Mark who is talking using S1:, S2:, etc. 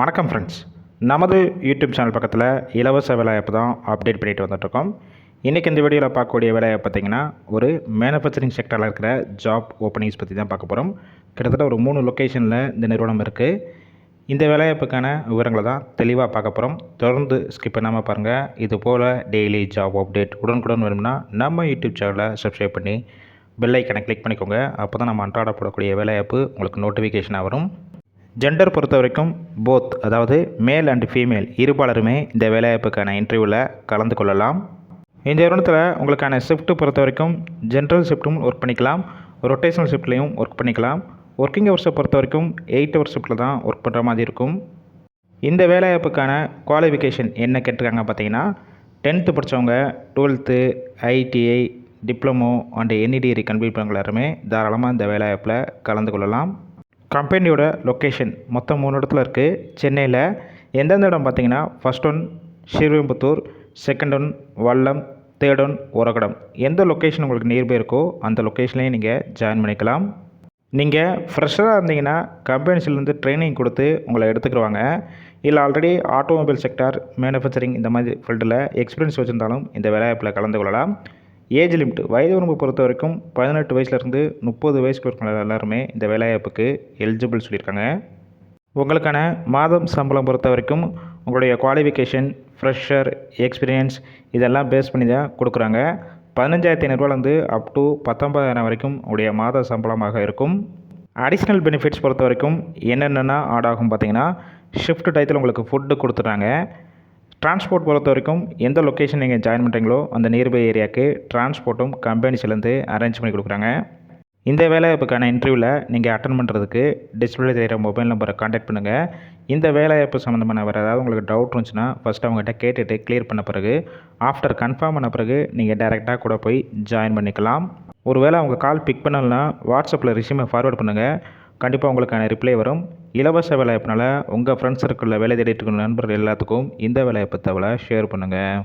S1: வணக்கம் ஃப்ரெண்ட்ஸ், நமது YouTube channel பக்கத்தில் இலவச வேலைவாய்ப்பு தான் அப்டேட் பண்ணிட்டு வந்துட்டுருக்கோம். இன்றைக்கி இந்த வீடியோவில் பார்க்கக்கூடிய வேலைவாய்ப்பு பார்த்திங்கன்னா ஒரு மேனுஃபேக்சரிங் செக்டரில் இருக்கிற ஜாப் ஓப்பனிங்ஸ் பற்றி தான் பார்க்க போகிறோம். கிட்டத்தட்ட ஒரு 3 லொக்கேஷனில் இந்த நிறுவனம் இருக்குது. இந்த வேலைவாய்ப்புக்கான விவரங்களை தான் தெளிவாக பார்க்க போகிறோம். தொடர்ந்து ஸ்கிப் பண்ணாமல் பாருங்கள். இது போல் டெய்லி ஜாப் அப்டேட் உடனுக்குடன் வேணும்னா நம்ம யூடியூப் சேனலை சப்ஸ்கிரைப் பண்ணி பெல் ஐக்கனை கிளிக் பண்ணிக்கோங்க. அப்போ தான் நம்ம அன்றாட போடக்கூடிய வேலைவாய்ப்பு உங்களுக்கு நோட்டிஃபிகேஷனாக வரும். ஜெண்டர் பொறுத்த வரைக்கும் போத், அதாவது மேல் அண்ட் ஃபீமேல் இருபாலருமே இந்த வேலைவாய்ப்புக்கான இன்டர்வியூவில் கலந்து கொள்ளலாம். இந்த நிறுவனத்தில் உங்களுக்கான ஷிஃப்ட்டு பொறுத்த வரைக்கும் ஜென்ரல் ஷிஃப்ட்டும் ஒர்க் பண்ணிக்கலாம், ரொட்டேஷனல் ஷிஃப்ட்லேயும் ஒர்க் பண்ணிக்கலாம். ஒர்க்கிங் ஹவர்ஸை பொறுத்த வரைக்கும் 8 ஹவர் ஷிஃப்ட்டில் தான் ஒர்க் பண்ணுற மாதிரி இருக்கும். இந்த வேலைவாய்ப்புக்கான குவாலிஃபிகேஷன் என்ன கேட்டிருக்காங்க பார்த்தீங்கன்னா, 10th படித்தவங்க, 12th, ITI, diploma and any degree complete பண்ணவங்க எல்லாருமே தாராளமாக இந்த வேலைவாய்ப்பில் கலந்து கொள்ளலாம். கம்பெனியோட லொக்கேஷன் மொத்தம் 3 இடத்துல இருக்குது. சென்னையில் எந்தெந்த இடம் பார்த்தீங்கன்னா, first one Srivilliputhur, second one Vallam, third one Uragadam. எந்த லொக்கேஷன் உங்களுக்கு நியர்பை இருக்கோ அந்த லொக்கேஷன்லேயும் நீங்கள் ஜாயின் பண்ணிக்கலாம். நீங்கள் ஃப்ரெஷராக இருந்தீங்கன்னா கம்பெனிஸ்லேருந்து ட்ரைனிங் கொடுத்து உங்களை எடுத்துக்கிடுவாங்க. இல்லை ஆல்ரெடி ஆட்டோமொபைல் செக்டார், மேனுஃபேக்சரிங் இந்த மாதிரி ஃபீல்டில் எக்ஸ்பீரியன்ஸ் வச்சுருந்தாலும் இந்த வேலைவாய்ப்பில் கலந்து கொள்ளலாம். ஏஜ் லிமிட் வயது வரம்பு பொறுத்த வரைக்கும் 18 வயசுலேருந்து 30 வயசுக்கு இருக்கிற எல்லாருமே இந்த வேலைவாய்ப்புக்கு எலிஜிபிள் சொல்லியிருக்காங்க. உங்களுக்கான மாதம் சம்பளம் பொறுத்த வரைக்கும் உங்களுடைய குவாலிஃபிகேஷன், ஃப்ரெஷர், எக்ஸ்பீரியன்ஸ் இதெல்லாம் பேஸ் பண்ணி தான் கொடுக்குறாங்க. 15,500 அப் டு 19,000 வரைக்கும் உங்களுடைய மாத சம்பளமாக இருக்கும். அடிஷ்னல் பெனிஃபிட்ஸ் பொறுத்த வரைக்கும் என்னென்னா ஆட் ஆகும் பார்த்தீங்கன்னா, ஷிஃப்ட் டயத்தில் உங்களுக்கு ஃபுட்டு கொடுத்துட்றாங்க. டிரான்ஸ்போர்ட் பொறுத்த வரைக்கும் எந்த லொக்கேஷன் நீங்கள் ஜாயின் பண்ணுறீங்களோ அந்த நியர்பை ஏரியாவுக்கு டிரான்ஸ்போர்ட்டும் கம்பெனிஸ்லேருந்து அரேஞ்ச் பண்ணி கொடுக்குறாங்க. இந்த வேலைவாய்ப்புக்கான இன்டர்வியூவில் நீங்கள் அட்டன் பண்ணுறதுக்கு டிஸ்பிளே தெரிகிற மொபைல் நம்பரை கான்டாக்ட் பண்ணுங்கள். இந்த வேலைவாய்ப்பு சம்மந்தமான வேறு ஏதாவது உங்களுக்கு டவுட் இருந்துச்சுன்னா ஃபஸ்ட்டு அவங்ககிட்ட கேட்டுட்டு கிளியர் பண்ண பிறகு ஆஃப்டர் கன்ஃபார்ம் பண்ண பிறகு நீங்கள் டைரெக்டாக கூட போய் ஜாயின் பண்ணிக்கலாம். ஒருவேளை அவங்க கால் பிக் பண்ணலன்னா வாட்ஸ்அப்பில் ரெஸ்யூமை ஃபார்வர்ட் பண்ணுங்கள். கண்டிப்பாக உங்களுக்கான ரிப்ளை வரும். இலவச வேலைவாய்ப்புனால உங்கள் ஃப்ரெண்ட்ஸ் சர்க்கிளில் வேலை தேடிட்டு இருக்கிற நண்பர்கள் எல்லாத்துக்கும் இந்த வேலைவாய்ப்பு தகவலை ஷேர் பண்ணுங்கள்.